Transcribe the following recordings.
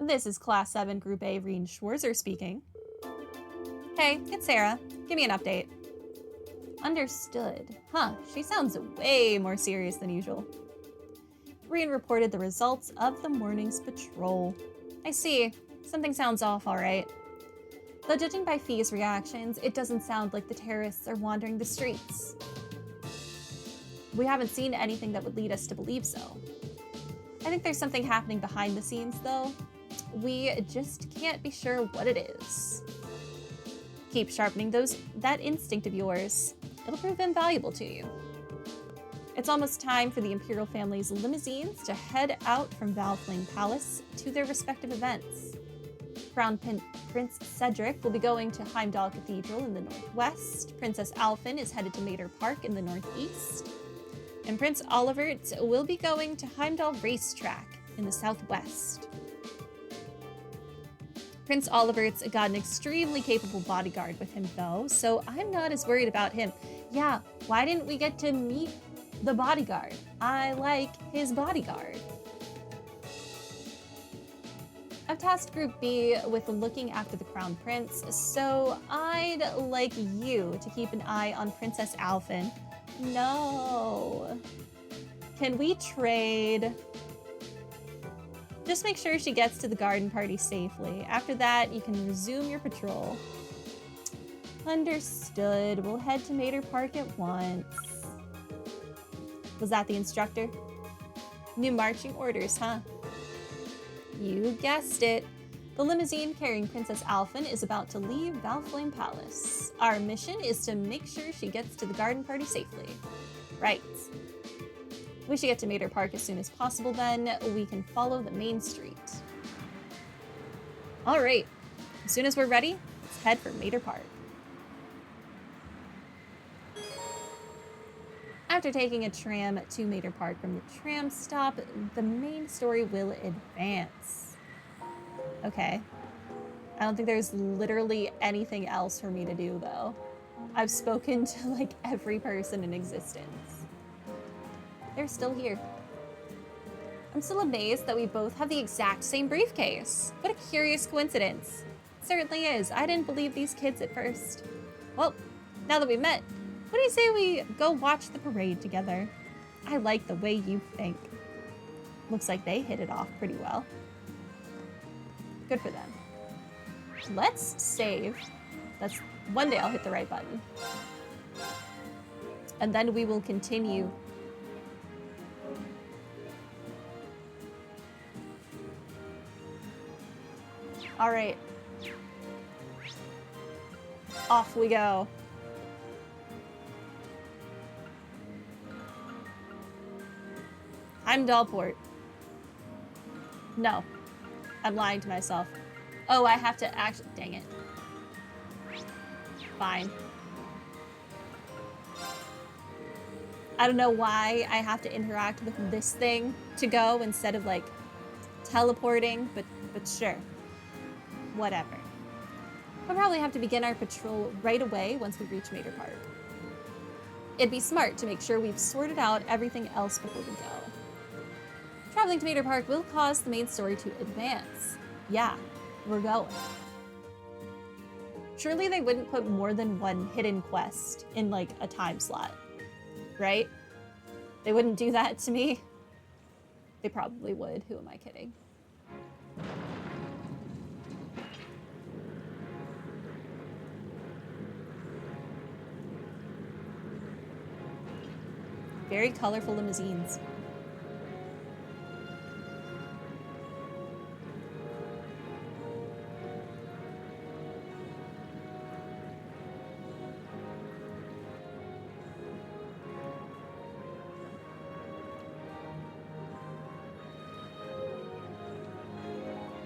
This is Class 7 Group A Reen Schwarzer speaking. Hey, it's Sarah. Give me an update. Understood. Huh, she sounds way more serious than usual. Reen reported the results of the morning's patrol. I see. Something sounds off, alright. Though judging by Fee's reactions, it doesn't sound like the terrorists are wandering the streets. We haven't seen anything that would lead us to believe so. I think there's something happening behind the scenes, though. We just can't be sure what it is. Keep sharpening that instinct of yours. It'll prove invaluable to you. It's almost time for the Imperial family's limousines to head out from Valflame Palace to their respective events. Crown Prince Cedric will be going to Heimdall Cathedral in the northwest. Princess Alphen is headed to Mater Park in the northeast. And Prince Olivert will be going to Heimdall Racetrack in the southwest. Prince Olivert's got an extremely capable bodyguard with him, though, so I'm not as worried about him. Yeah, why didn't we get to meet the bodyguard? I like his bodyguard. I've tasked Group B with looking after the Crown Prince, so I'd like you to keep an eye on Princess Alphen. No. Can we trade? Just make sure she gets to the garden party safely. After that, you can resume your patrol. Understood. We'll head to Mater Park at once. Was that the instructor? New marching orders, huh? You guessed it. The limousine carrying Princess Alphen is about to leave Valflame Palace. Our mission is to make sure she gets to the garden party safely. Right. We should get to Mater Park as soon as possible, then. We can follow the main street. Alright. As soon as we're ready, let's head for Mater Park. After taking a tram to Mater Park from the tram stop, the main story will advance. Okay. I don't think there's literally anything else for me to do, though. I've spoken to, like, every person in existence. They're still here. I'm still amazed that we both have the exact same briefcase. What a curious coincidence. It certainly is. I didn't believe these kids at first. Well, now that we met, what do you say we go watch the parade together? I like the way you think. Looks like they hit it off pretty well. Good for them. Let's save. That's one day I'll hit the right button. And then we will continue. All right. Off we go. Heimdallport. No. I'm lying to myself. Oh, I have to actually... Dang it. Fine. I don't know why I have to interact with this thing to go instead of, like, teleporting, but sure. Whatever. We'll probably have to begin our patrol right away once we reach Mater Park. It'd be smart to make sure we've sorted out everything else before we go. Traveling to Mater Park will cause the main story to advance. Yeah, we're going. Surely they wouldn't put more than one hidden quest in, like, a time slot, right? They wouldn't do that to me. They probably would. Who am I kidding? Very colorful limousines.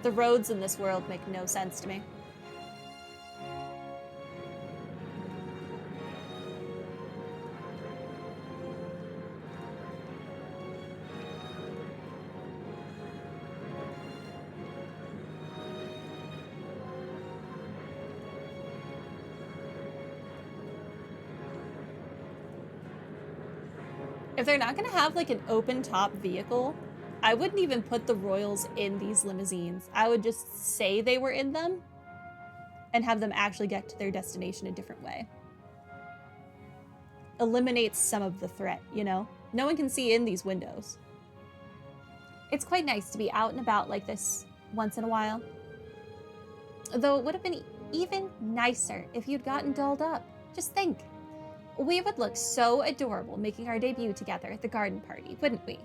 The roads in this world make no sense to me. If they're not gonna have like an open top vehicle I wouldn't even put the royals in these limousines. I would just say they were in them and have them actually get to their destination a different way. Eliminates some of the threat, you know? No one can see in these windows. It's quite nice to be out and about like this once in a while. Though it would have been even nicer if you'd gotten dolled up. Just think. We would look so adorable making our debut together at the garden party, wouldn't we?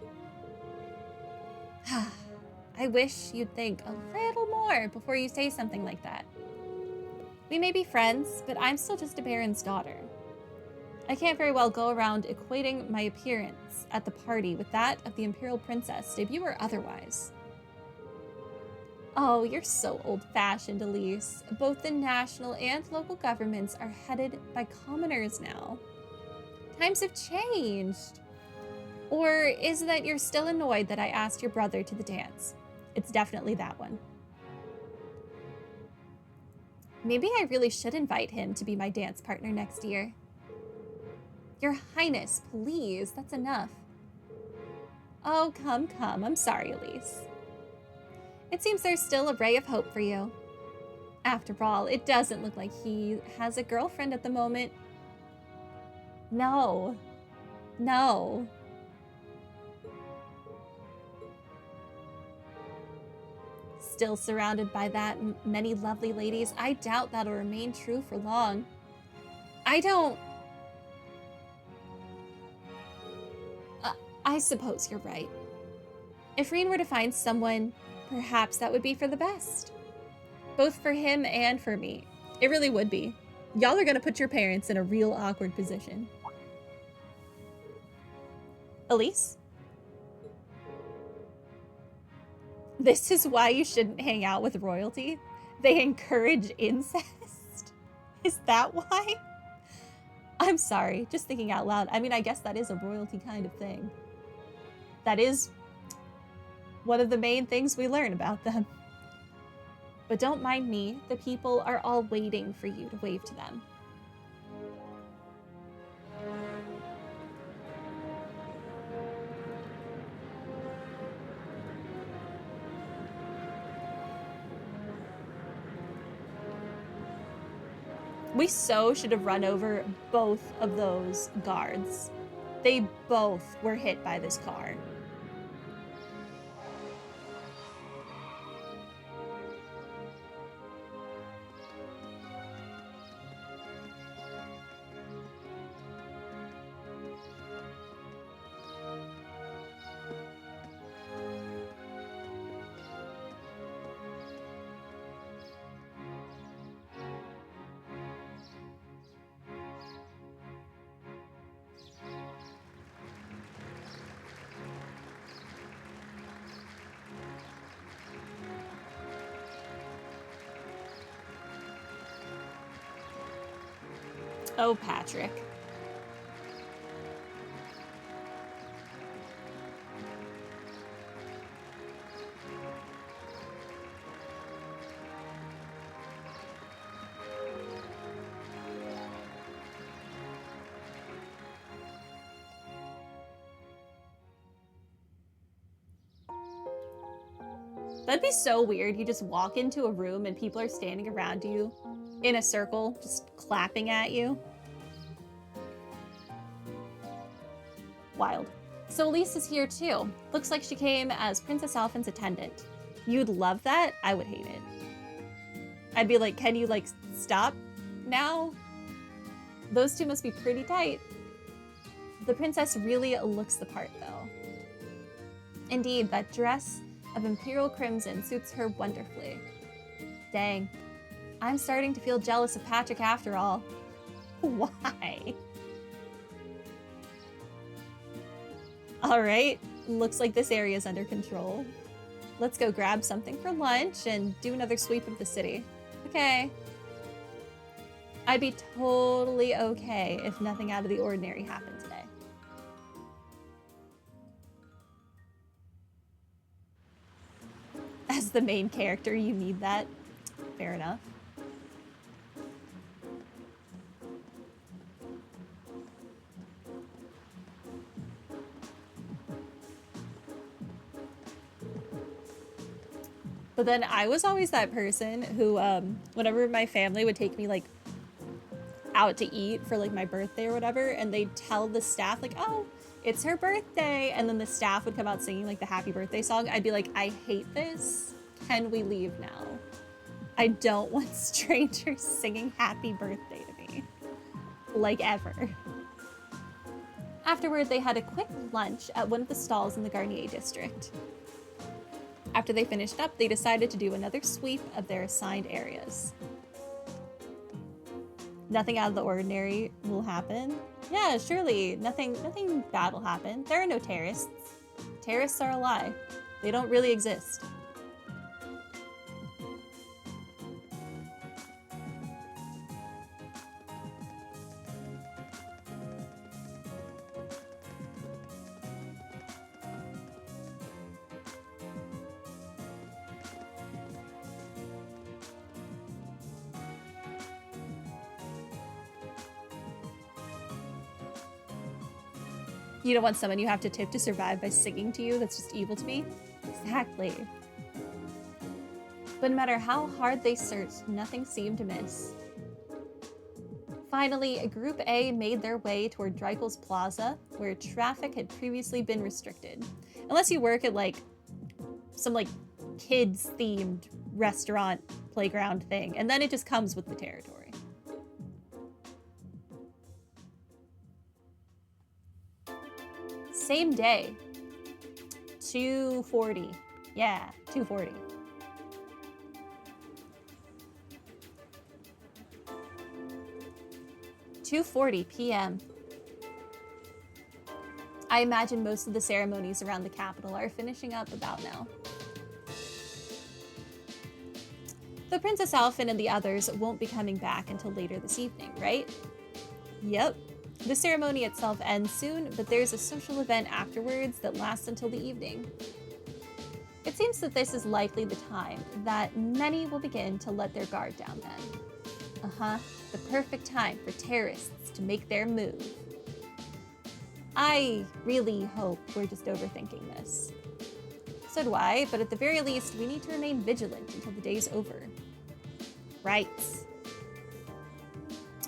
I wish you'd think a little more before you say something like that. We may be friends, but I'm still just a baron's daughter. I can't very well go around equating my appearance at the party with that of the Imperial Princess, debut or otherwise. Oh, you're so old-fashioned, Elise. Both the national and local governments are headed by commoners now. Times have changed. Or is it that you're still annoyed that I asked your brother to the dance? It's definitely that one. Maybe I really should invite him to be my dance partner next year. Your Highness, please, that's enough. Oh, come. I'm sorry, Elise. It seems there's still a ray of hope for you. After all, it doesn't look like he has a girlfriend at the moment. No. Still surrounded by that many lovely ladies, I doubt that'll remain true for long. I suppose you're right. If Rean were to find someone, perhaps that would be for the best. Both for him and for me. It really would be. Y'all are gonna put your parents in a real awkward position. Elise? This is why you shouldn't hang out with royalty? They encourage incest? Is that why? I'm sorry, just thinking out loud. I mean, I guess that is a royalty kind of thing. That is one of the main things we learn about them. But don't mind me, the people are all waiting for you to wave to them. We so should have run over both of those guards. They both were hit by this car. Oh, Patrick. That'd be so weird. You just walk into a room and people are standing around you in a circle, just clapping at you. Wild. So Elise is here too. Looks like she came as Princess Alphen's attendant. You'd love that? I would hate it. I'd be like, can you like stop now? Those two must be pretty tight. The princess really looks the part though. Indeed, that dress of imperial crimson suits her wonderfully. Dang. I'm starting to feel jealous of Patrick after all. Why? Alright, looks like this area is under control. Let's go grab something for lunch and do another sweep of the city. Okay. I'd be totally okay if nothing out of the ordinary happened today. As the main character, you need that. Fair enough. But then I was always that person who, whenever my family would take me like out to eat for like my birthday or whatever, and they'd tell the staff like, oh, it's her birthday, and then the staff would come out singing like the happy birthday song, I'd be like, I hate this. Can we leave now? I don't want strangers singing happy birthday to me. Like ever. Afterward, they had a quick lunch at one of the stalls in the Garnier district. After they finished up, they decided to do another sweep of their assigned areas. Nothing out of the ordinary will happen. Yeah, surely nothing bad will happen. There are no terrorists. Terrorists are a lie. They don't really exist. You don't want someone you have to tip to survive by singing to you that's just evil to me? Exactly. But no matter how hard they searched, nothing seemed to miss. Finally, Group A made their way toward Dreikel's Plaza, where traffic had previously been restricted. Unless you work at like some like kids-themed restaurant playground thing, and then it just comes with the territory. Same day. 2:40. Yeah, 2:40. (2:40 p.m.) I imagine most of the ceremonies around the capital are finishing up about now. The Princess Alphen and the others won't be coming back until later this evening, right? Yep. The ceremony itself ends soon, but there's a social event afterwards that lasts until the evening. It seems that this is likely the time that many will begin to let their guard down then. The perfect time for terrorists to make their move. I really hope we're just overthinking this. So do I, but at the very least, we need to remain vigilant until the day's over. Right.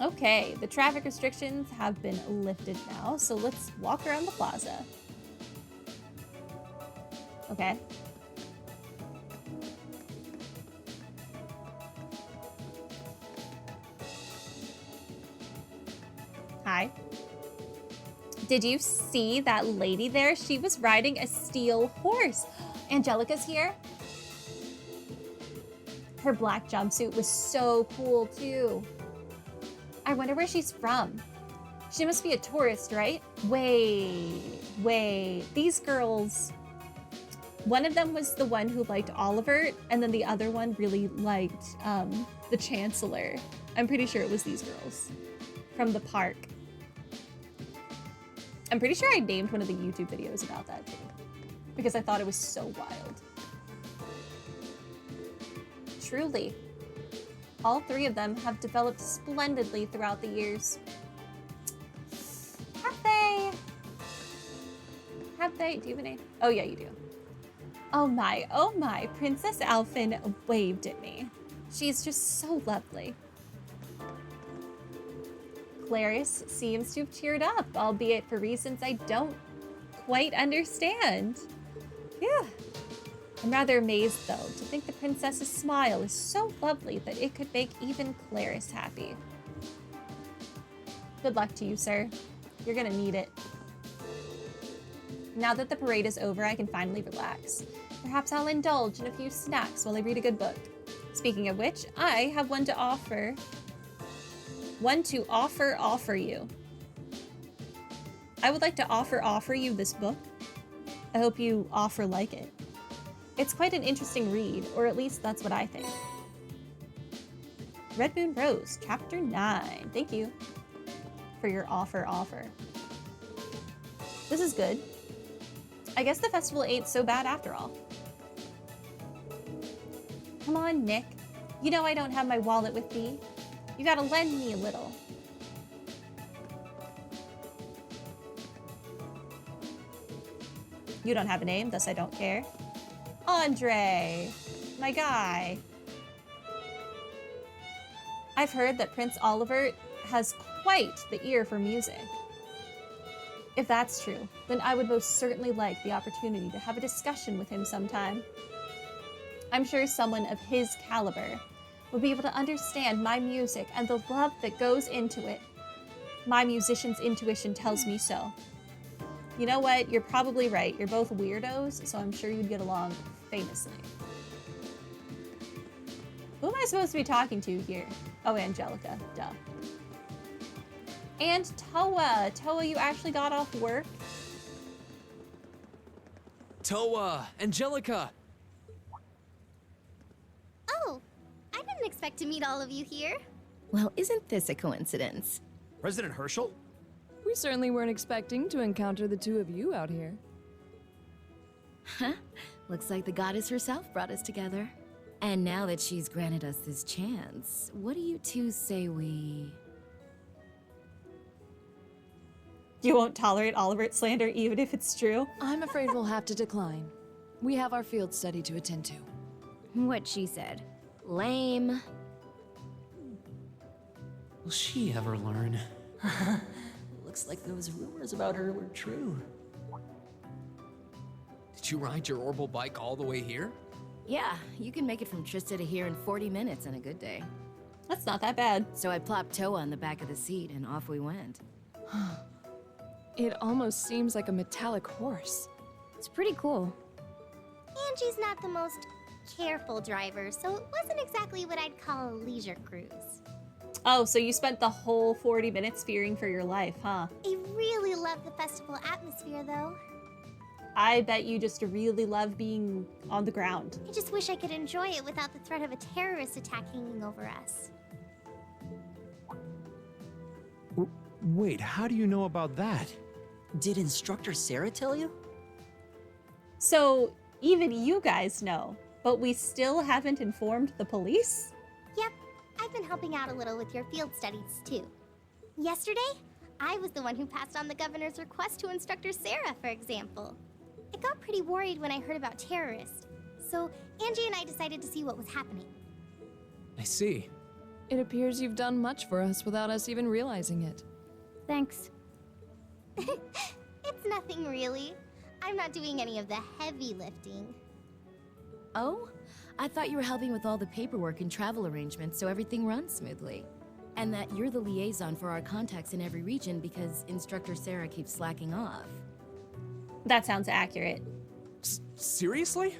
Okay, the traffic restrictions have been lifted now, so let's walk around the plaza. Okay. Hi. Did you see that lady there? She was riding a steel horse. Angelica's here. Her black jumpsuit was so cool too. I wonder where she's from. She must be a tourist, right? Wait. These girls, one of them was the one who liked Oliver, and then the other one really liked the Chancellor. I'm pretty sure it was these girls from the park. I'm pretty sure I named one of the YouTube videos about that too, because I thought it was so wild. Truly. All three of them have developed splendidly throughout the years. Have they? Do you have a name? Oh yeah, you do. Oh my, Princess Alphen waved at me. She's just so lovely. Clarice seems to have cheered up, albeit for reasons I don't quite understand. Yeah. I'm rather amazed, though, to think the princess's smile is so lovely that it could make even Clarice happy. Good luck to you, sir. You're gonna need it. Now that the parade is over, I can finally relax. Perhaps I'll indulge in a few snacks while I read a good book. Speaking of which, I have one to offer. Offer you. I would like to offer you this book. I hope you like it. It's quite an interesting read, or at least that's what I think. Red Moon Rose, Chapter 9. Thank you for your offer. This is good. I guess the festival ain't so bad after all. Come on, Nick. You know I don't have my wallet with me. You gotta lend me a little. You don't have a name, thus I don't care. Andre! My guy. I've heard that Prince Oliver has quite the ear for music. If that's true, then I would most certainly like the opportunity to have a discussion with him sometime. I'm sure someone of his caliber would be able to understand my music and the love that goes into it. My musician's intuition tells me so. You know what? You're probably right. You're both weirdos, so I'm sure you'd get along famously. Who am I supposed to be talking to here? Oh, Angelica. Duh. And Toa. Toa, you actually got off work? Toa! Angelica! Oh, I didn't expect to meet all of you here. Well, isn't this a coincidence? President Herschel? We certainly weren't expecting to encounter the two of you out here. Huh? Looks like the goddess herself brought us together. And now that she's granted us this chance, what do you two say we... You won't tolerate Olivert slander even if it's true? I'm afraid we'll have to decline. We have our field study to attend to. What she said. Lame. Will she ever learn? Looks like those rumors about her were true. Did you ride your orbital bike all the way here? Yeah, you can make it from Trista to here in 40 minutes on a good day. That's not that bad. So I plopped Toa on the back of the seat and off we went. It almost seems like a metallic horse. It's pretty cool. Angie's not the most careful driver, so it wasn't exactly what I'd call a leisure cruise. Oh, so you spent the whole 40 minutes fearing for your life, huh? I really love the festival atmosphere, though. I bet you just really love being on the ground. I just wish I could enjoy it without the threat of a terrorist attack hanging over us. Wait, how do you know about that? Did Instructor Sarah tell you? So even you guys know, but we still haven't informed the police? Yep, I've been helping out a little with your field studies, too. Yesterday, I was the one who passed on the governor's request to Instructor Sarah, for example. I got pretty worried when I heard about terrorists, so Angie and I decided to see what was happening. I see. It appears you've done much for us without us even realizing it. Thanks. It's nothing really. I'm not doing any of the heavy lifting. Oh? I thought you were helping with all the paperwork and travel arrangements so everything runs smoothly. And that you're the liaison for our contacts in every region because Instructor Sarah keeps slacking off. That sounds accurate. Seriously?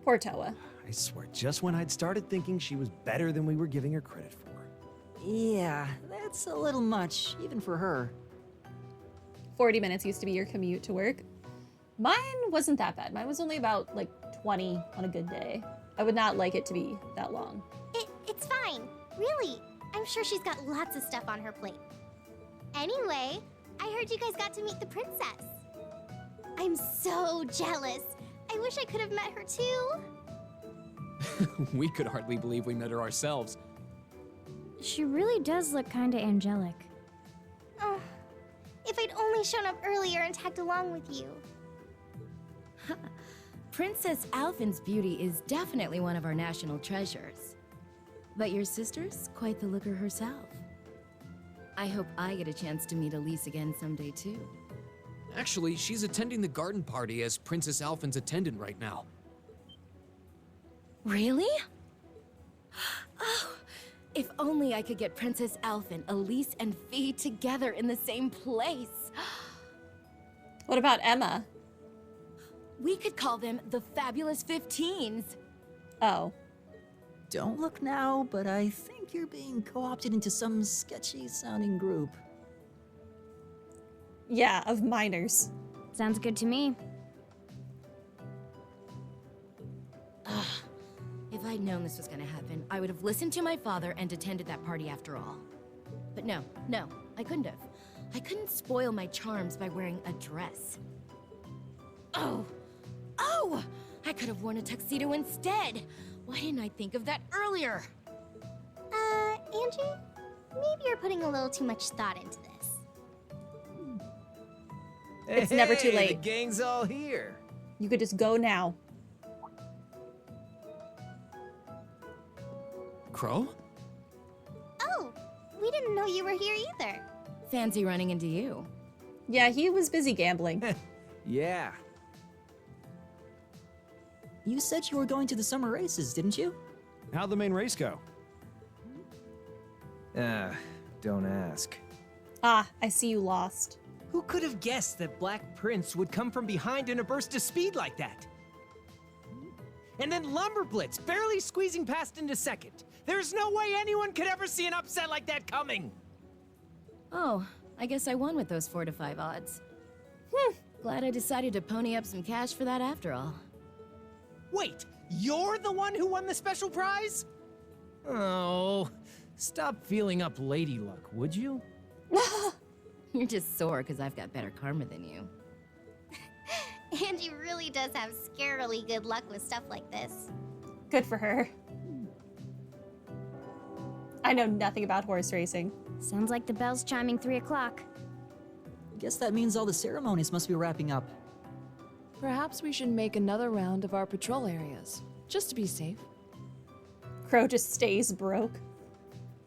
Poor Toa. I swear, just when I'd started thinking she was better than we were giving her credit for. Yeah, that's a little much, even for her. 40 minutes used to be your commute to work. Mine wasn't that bad. Mine was only about like 20 on a good day. I would not like it to be that long. It's fine. Really. I'm sure she's got lots of stuff on her plate. Anyway, I heard you guys got to meet the princess. I'm so jealous. I wish I could have met her too. We could hardly believe we met her ourselves. She really does look kinda angelic. Oh, if I'd only shown up earlier and tagged along with you. Princess Alphen's beauty is definitely one of our national treasures. But your sister's quite the looker herself. I hope I get a chance to meet Elise again someday too. Actually, she's attending the garden party as Princess Alphen's attendant right now. Really? Oh, if only I could get Princess Alphen, Elise, and Fee together in the same place. What about Emma? We could call them the Fabulous 15s. Oh. Don't look now, but I think you're being co-opted into some sketchy-sounding group. Yeah, of minors. Sounds good to me. If I'd known this was gonna happen, I would have listened to my father and attended that party after all. But no, I couldn't have. I couldn't spoil my charms by wearing a dress. Oh! I could have worn a tuxedo instead! Why didn't I think of that earlier? Angie? Maybe you're putting a little too much thought into this. It's never too Hey, late. The gang's all here. You could just go now. Crow? Oh, we didn't know you were here either. Fancy running into you. Yeah, he was busy gambling. Yeah. You said you were going to the summer races, didn't you? How'd the main race go? Don't ask. Ah, I see you lost. Who could have guessed that Black Prince would come from behind in a burst of speed like that? And then Lumberblitz barely squeezing past into second. There's no way anyone could ever see an upset like that coming. Oh, I guess I won with those 4 to 5 odds. Glad I decided to pony up some cash for that after all. Wait, you're the one who won the special prize? Oh, stop feeling up lady luck, would you? You're just sore because I've got better karma than you. Angie really does have scarily good luck with stuff like this. Good for her. I know nothing about horse racing. Sounds like the bell's chiming 3 o'clock. Guess that means all the ceremonies must be wrapping up. Perhaps we should make another round of our patrol areas, just to be safe. Crow just stays broke.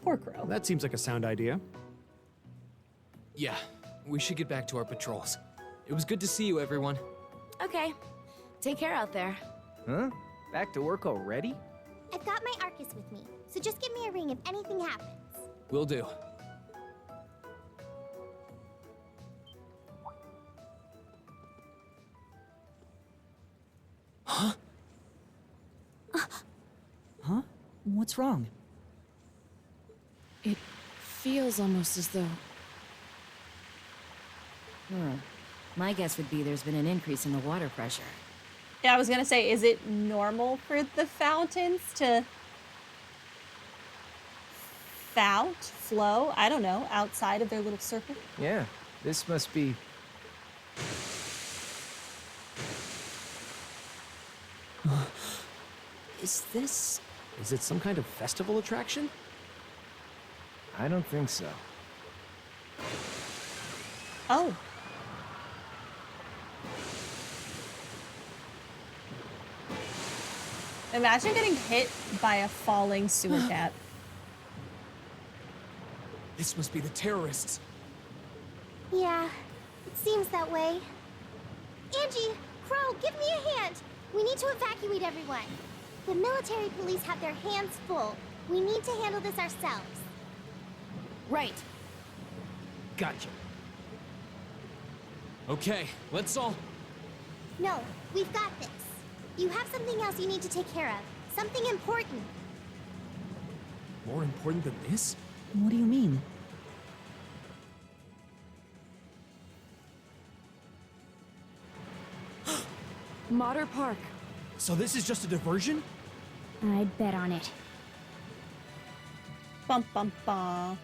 Poor Crow. That seems like a sound idea. Yeah, we should get back to our patrols. It was good to see you, everyone. Okay, take care out there. Huh? Back to work already? I've got my Arcus with me, so just give me a ring if anything happens. Will do. Huh? Huh? What's wrong? It feels almost as though... My guess would be there's been an increase in the water pressure. Yeah, I was gonna say, is it normal for the fountains to flow? I don't know, outside of their little circle? Yeah, this must be... Is this... Is it some kind of festival attraction? I don't think so. Oh. Imagine getting hit by a falling sewer cat. This must be the terrorists. Yeah, it seems that way. Angie, Crow, give me a hand. We need to evacuate everyone. The military police have their hands full. We need to handle this ourselves. Right. Gotcha. Okay, let's all... No, we've got this. You have something else you need to take care of. Something important. More important than this? What do you mean? Mater Park. So this is just a diversion? I'd bet on it. Bum bum bum.